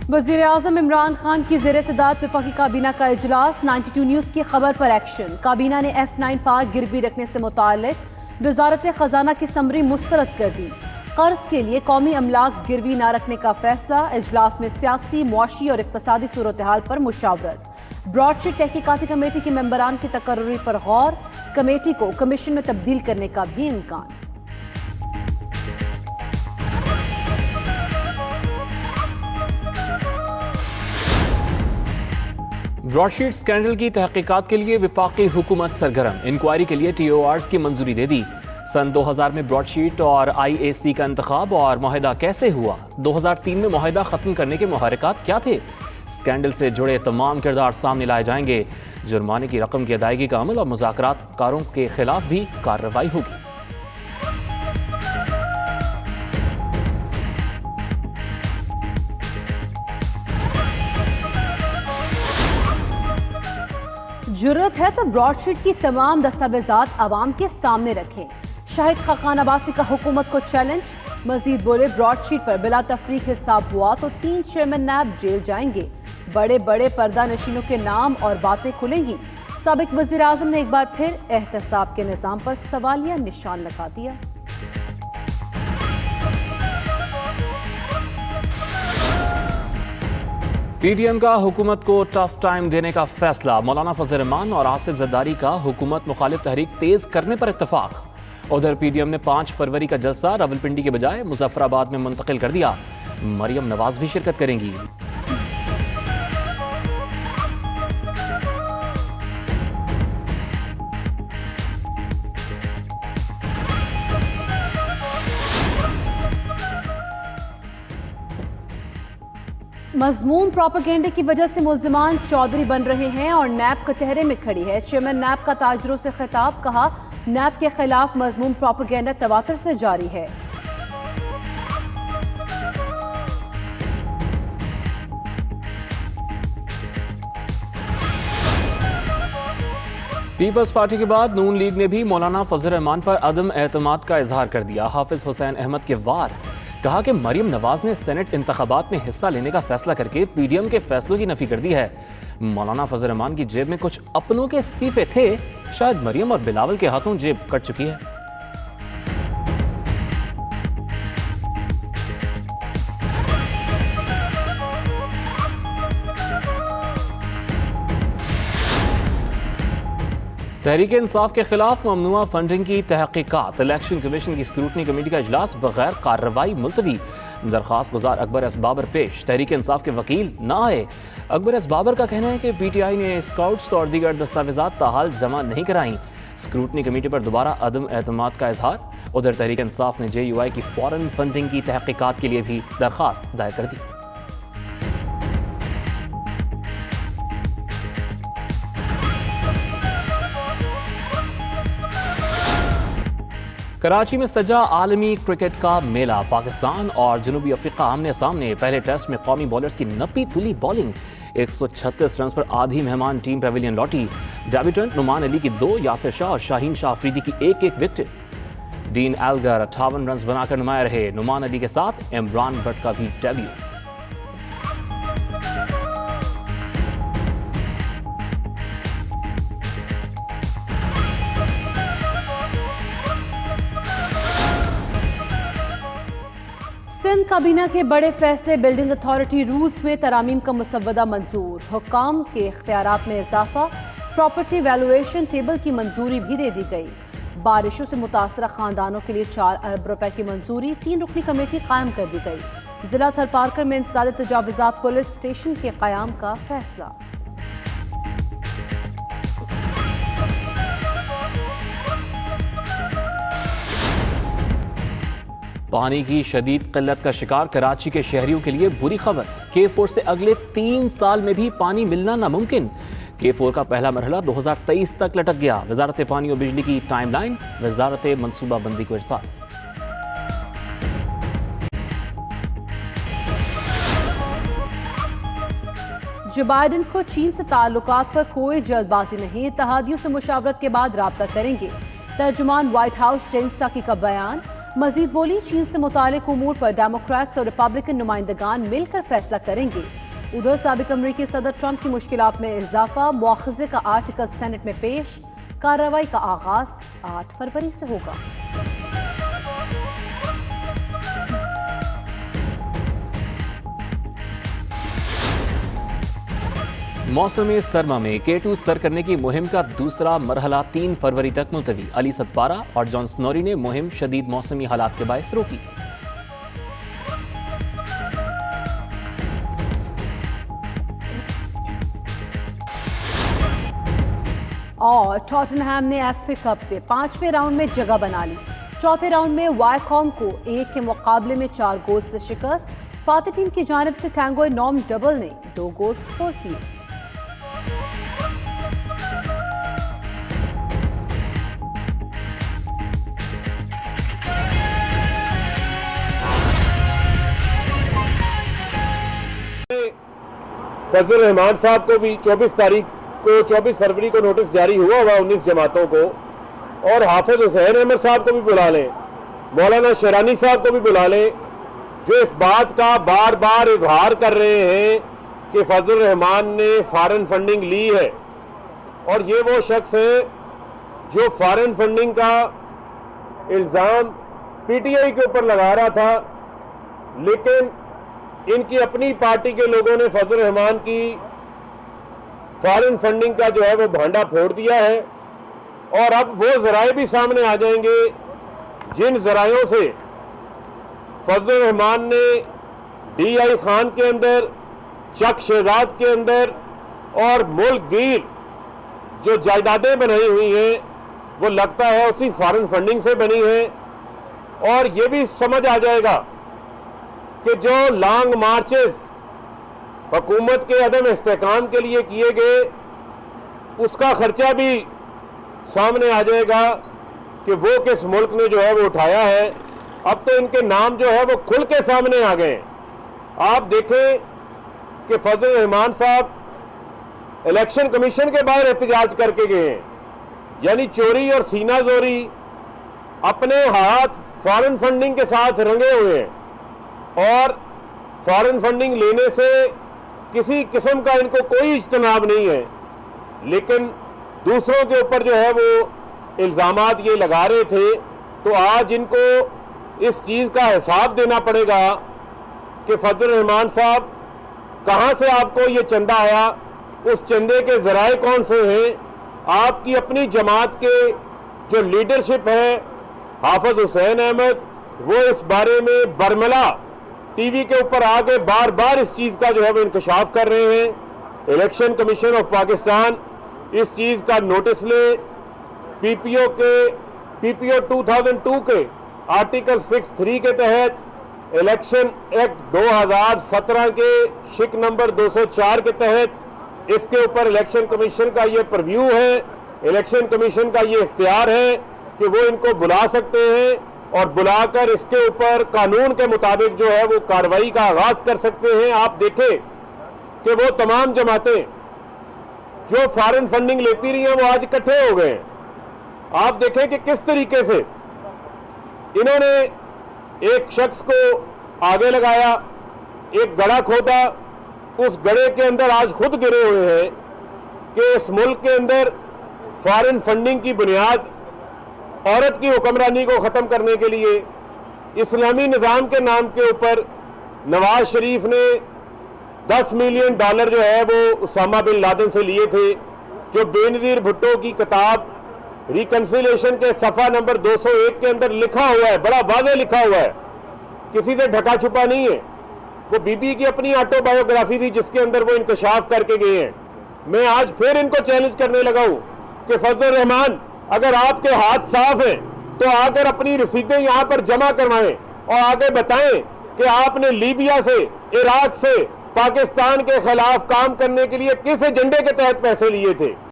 वज़ीर आज़म इमरान खान की ज़ेर सदारत वफाकी काबीना का इजलास। 92 न्यूज़ की खबर पर एक्शन। काबीना ने F9 पार्क गिरवी रखने से मुताल्लिक वजारत खजाना की समरी मुस्तरद कर दी। कर्ज के लिए कौमी अमलाक गिरवी न रखने का फैसला। इजलास में सियासी, मुआशी और इक़्तिसादी सूरत हाल पर मुशावरत। ब्रॉडशीट तहकीकाती कमेटी के मेंबरान की तकर्रुरी पर गौर। कमेटी को कमीशन में तब्दील करने का भी इम्कान। ब्रॉडशीट स्कैंडल की तहकीकात के लिए वफाकी हुकूमत सरगर्म। इंक्वायरी के लिए TORs की मंजूरी दे दी। सन 2000 में ब्रॉडशीट और IAC का इंतखाब और मुआहदा कैसे हुआ? 2003 में मुआहदा खत्म करने के मुहर्रिकात क्या थे? स्कैंडल से जुड़े तमाम किरदार सामने लाए जाएंगे। जुर्माने की रकम की अदायगी का अमल और मुज़ाकरातकारों के खिलाफ भी कार्रवाई होगी। जुर्रत है तो ब्रॉडशीट की तमाम दस्तावेजात आवाम के सामने रखें। शाहिद खाकान अब्बासी का हुकूमत को चैलेंज। मजीद बोले, ब्रॉडशीट पर बिला तफरीक हिसाब हुआ तो 3 चेयरमैन नैब जेल जाएंगे। बड़े बड़े पर्दा नशीनों के नाम और बातें खुलेंगी। साबिक वज़ीर आज़म ने एक बार फिर एहतसाब के निज़ाम पर सवालिया निशान लगा दिया। PDM का हुकूमत को टफ टाइम देने का फैसला। मौलाना फजल रहमान और आसिफ जरदारी का हुकूमत मुखालिफ तहरीक तेज करने पर इत्तफाक। उधर PDM ने 5 फरवरी का जलसा रावलपिंडी के बजाय मुजफ्फराबाद में मुंतकिल कर दिया। मरियम नवाज भी शिरकत करेंगी। मजमून प्रोपेगेंडे की वजह से मुल्जिमान चौधरी बन रहे हैं और नैब कटहरे में खड़ी है। चेयरमैन नैब का ताजरों से खिताब। कहा, नैब के खिलाफ मजमून प्रोपेगेंडा तवातर से जारी है। पीपल्स पार्टी के बाद नून लीग ने भी मौलाना फजल रहमान पर अदम एतमाद का इजहार कर दिया। हाफिज हुसैन अहमद के वार। कहा कि मरियम नवाज ने सेनेट इंतखाबात में हिस्सा लेने का फैसला करके PDM के फैसलों की नफी कर दी है। मौलाना फजल रहमान की जेब में कुछ अपनों के इस्तीफे थे। शायद मरियम और बिलावल के हाथों जेब कट चुकी है। तहरीक इंसाफ के खिलाफ ममनुआ फंडिंग की तहकीकात। इलेक्शन कमीशन की स्क्रूटनी कमेटी का इजलास बगैर कार्रवाई मुलतवी। दरख्वास्त गुजार अकबर एस बाबर पेश। तहरीक इंसाफ के वकील ना आए। अकबर एस बाबर का कहना है कि PTI ने स्काउट्स और दीगर दस्तावेजात ताहाल जमा नहीं कराई। स्क्रूटनी कमेटी पर दोबारा अदम एतमाद का इजहार। उधर तहरीक इंसाफ ने JUI की फॉरेन फंडिंग की तहकीकात के लिए भी दरख्वास्त दायर कर दी। कराची में सजा आलमी क्रिकेट का मेला। पाकिस्तान और जनूबी अफ्रीका आमने सामने। पहले टेस्ट में कौमी बॉलर्स की नपी तुली बॉलिंग। 136 रन पर आधी मेहमान टीम पेविलियन लौटी। डेब्यूटेंट नुमान अली की 2, यासिर शाह और शाहीन शाह अफरीदी की 1-1 विकेट। डीन एल्गर 58 रन बनाकर नुमाया रहे। नुमान अली के साथ इमरान भट्ट का भी डेब्यू। सिंध काबीना के बड़े फैसले। बिल्डिंग अथॉरिटी रूल्स में तरामीम का मुसव्वदा मंजूर। हुक्काम के इख्तियारात में इजाफा। प्रॉपर्टी वैल्यूएशन टेबल की मंजूरी भी दे दी गई। बारिशों से मुतासरा खानदानों के लिए 4 अरब रुपए की मंजूरी। 3 रुकनी कमेटी कायम कर दी गई। जिला थरपारकर में इंसदाद तजावुजात पुलिस स्टेशन के कयाम का फैसला। पानी की शदीद किल्लत का शिकार कराची के शहरियों के लिए बुरी खबर। K4 से अगले 3 साल में भी पानी मिलना नामुमकिन। K4 का पहला मरहला 2023 तक लटक गया। वजारत पानी और बिजली की टाइमलाइन वजारत मनसूबाबंदी को इरसाल। जो बाइडेन को चीन से ताल्लुकात पर कोई जल्दबाजी नहीं। इत्तेहादियों से मुशावरत के बाद राब्ता करेंगे। तर्जुमान व्हाइट हाउस जेन साकी का बयान। मजीद बोली, चीन से मुतालिक उमूर पर डेमोक्रेट्स और रिपब्लिकन नुमाइंदगान मिलकर फैसला करेंगे। उधर साबिक अमरीकी सदर ट्रंप की मुश्किलात में इजाफा, मुआखजे का आर्टिकल सेनेट में पेश। कार्रवाई का आगाज 8 फरवरी से होगा। मौसम सरमा में K2 स्तर करने की मुहिम का दूसरा मरहला 3 फरवरी तक मुलतवी। अली सतपारा और जॉन स्नोरी ने मुहिम शदीद मौसमी हालात के बायस रोकी। और टॉटनहैम ने FA कप में 5वें राउंड में जगह बना ली। चौथे राउंड में वायकॉम को 1 के मुकाबले में 4 गोल से शिकस्त। फातिह टीम की जानिब से टैंगो नॉर्म डबल ने 2 गोल स्कोर किए। फजल रहमान साहब को भी 24 फरवरी को नोटिस जारी हुआ 19 जमातों को, और हाफिज हुसैन अहमद साहब को भी बुला लें, मौलाना शरानी साहब को भी बुला लें, जो इस बात का बार बार इजहार कर रहे हैं कि फजल रहमान ने फॉरेन फंडिंग ली है। और ये वो शख्स है जो फॉरेन फंडिंग का इल्ज़ाम PTI के ऊपर लगा रहा था, लेकिन इनकी अपनी पार्टी के लोगों ने फजल रहमान की फॉरेन फंडिंग का जो है वो भांडा फोड़ दिया है। और अब वो जराए भी सामने आ जाएंगे जिन जरायों से फजल रहमान ने DI खान के अंदर, चक शहजाद के अंदर और मुल्क गिर जो जायदादें बनाई हुई हैं वो लगता है उसी फॉरेन फंडिंग से बनी है। और ये भी समझ आ जाएगा कि जो लॉन्ग मार्चेस हुकूमत के अदम इस्तेकाम के लिए किए गए, उसका खर्चा भी सामने आ जाएगा कि वो किस मुल्क ने जो है वो उठाया है। अब तो इनके नाम जो है वो खुल के सामने आ गए। आप देखें कि फजल रहमान साहब इलेक्शन कमीशन के बाहर एहतजाज करके गए हैं, यानी चोरी और सीना जोरी अपने हाथ फॉरेन फंडिंग के साथ रंगे हुए हैं। और फॉरेन फंडिंग लेने से किसी किस्म का इनको कोई इज्तनाब नहीं है, लेकिन दूसरों के ऊपर जो है वो इल्ज़ामात ये लगा रहे थे। तो आज इनको इस चीज़ का हिसाब देना पड़ेगा कि फजल रहमान साहब कहाँ से आपको ये चंदा आया, उस चंदे के ज़राए कौन से हैं। आपकी अपनी जमात के जो लीडरशिप है, हाफिज हुसैन अहमद, वो इस बारे में बरमला टीवी के ऊपर आके बार बार इस चीज़ का जो है वो इंकशाफ कर रहे हैं। इलेक्शन कमीशन ऑफ पाकिस्तान इस चीज़ का नोटिस ले। PPO 2002 के आर्टिकल 6(3) के तहत इलेक्शन एक्ट 2017 के शिक नंबर 204 के तहत इसके ऊपर इलेक्शन कमीशन का ये प्रीव्यू है। इलेक्शन कमीशन का ये इख्तियार है कि वो इनको बुला सकते हैं और बुलाकर इसके ऊपर कानून के मुताबिक जो है वो कार्रवाई का आगाज कर सकते हैं। आप देखें कि वो तमाम जमातें जो फॉरेन फंडिंग लेती रही हैं वो आज इकट्ठे हो गए हैं। आप देखें कि किस तरीके से इन्होंने एक शख्स को आगे लगाया, एक गड़ा खोदा, उस गड़े के अंदर आज खुद गिरे हुए हैं कि इस मुल्क के अंदर फॉरेन फंडिंग की बुनियाद औरत की हुक्मरानी को ख़त्म करने के लिए इस्लामी निज़ाम के नाम के ऊपर नवाज शरीफ ने $10 मिलियन जो है वो उसामा बिन लादेन से लिए थे। जो बेनज़ीर भुट्टो की किताब रिकन्सिलेशन के सफ़ा नंबर 201 के अंदर लिखा हुआ है, बड़ा वाज़ेह लिखा हुआ है, किसी से ढका छुपा नहीं है। वो बीबी की अपनी ऑटोबायोग्राफी थी जिसके अंदर वो इंकशाफ करके गए हैं। मैं आज फिर इनको चैलेंज करने लगा हूँ कि फजल रहमान, अगर आपके हाथ साफ हैं तो आकर अपनी रसीदें यहाँ पर जमा करवाएं और आगे बताएं कि आपने लीबिया से, इराक से पाकिस्तान के खिलाफ काम करने के लिए किस एजेंडे के तहत पैसे लिए थे।